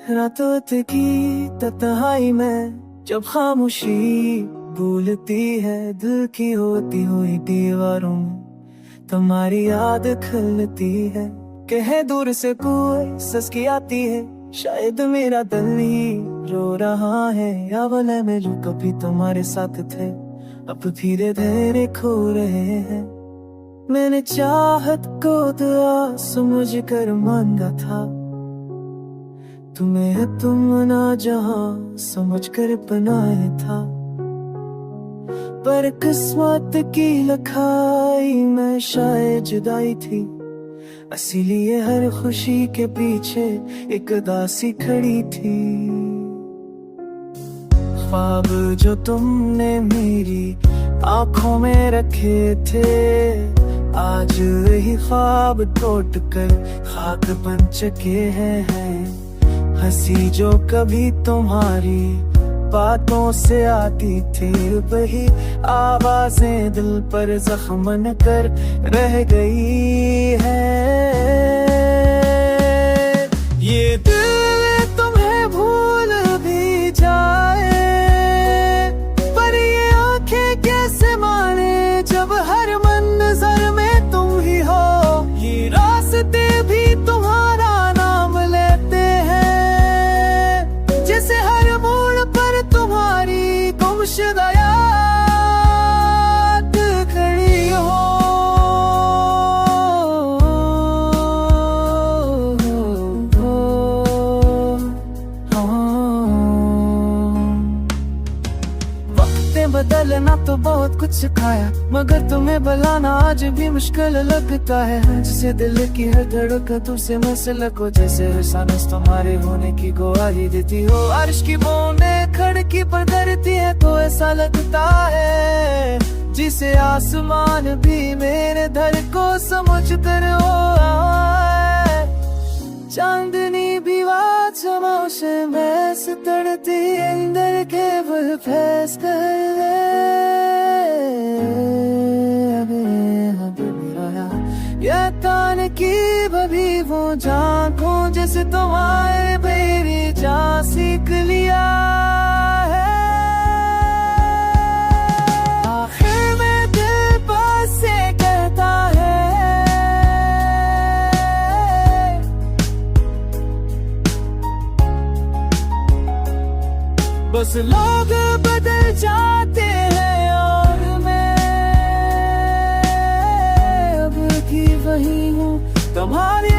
रातों की तन्हाई में जब खामोशी भूलती है दिल की होती हुई दीवारों में तुम्हारी याद खलती है। कहे दूर से कोई सस्की आती है, शायद मेरा दिल ही रो रहा है। या वाले में जो कभी तुम्हारे साथ थे अब धीरे धीरे खो रहे हैं। मैंने चाहत को दुआ समझ कर मांगा था, तुम्हें तुम ना जहां समझ कर बनाया था। पर किस्मत की लखाई में शायद जुदाई थी, इसीलिए हर खुशी के पीछे एक उदासी खड़ी थी। ख्वाब जो तुमने मेरी आंखों में रखे थे, आज वही ख्वाब टूट कर खाक बन चुके हैं। हंसी जो कभी तुम्हारी बातों से आती थी, वही आवाजें दिल पर जख्म कर रह गई है। ये दिल तुम्हें भूल भी जाए, पर ये आंखें कैसे माने जब हर मंजर में तुम ही हो। ये रास्ते भी तुम्हारा नाम लेते हैं, जैसे हर मोड़ पर तुम्हारी गुमशुदा याद खड़ी हो। वक्तें बदलना तो बहुत कुछ सिखाया, मगर तुम्हें बुलाना आज भी मुश्किल लगता है। जैसे दिल की हर धड़कन तुमसे मसल को, जैसे सांस तुम्हारे होने की गवाही देती हो। अर्श की बूंदें खिड़की पर गिरती है तो ऐसा लगता है जिसे आसमान भी मेरे दर को समझ कर हो आए। चांदनी भी वाचमाओं से मैस तड़ती, अंदर केवल फैस कर दे। ये तान की बभी वो झांकों जैसे तुम्हारे मेरी जान सीख लिया है। आखिर में दिल पास से कहता है, बस लोग बदल जाते हैं और मैं अब की वही हूँ तुम्हारी।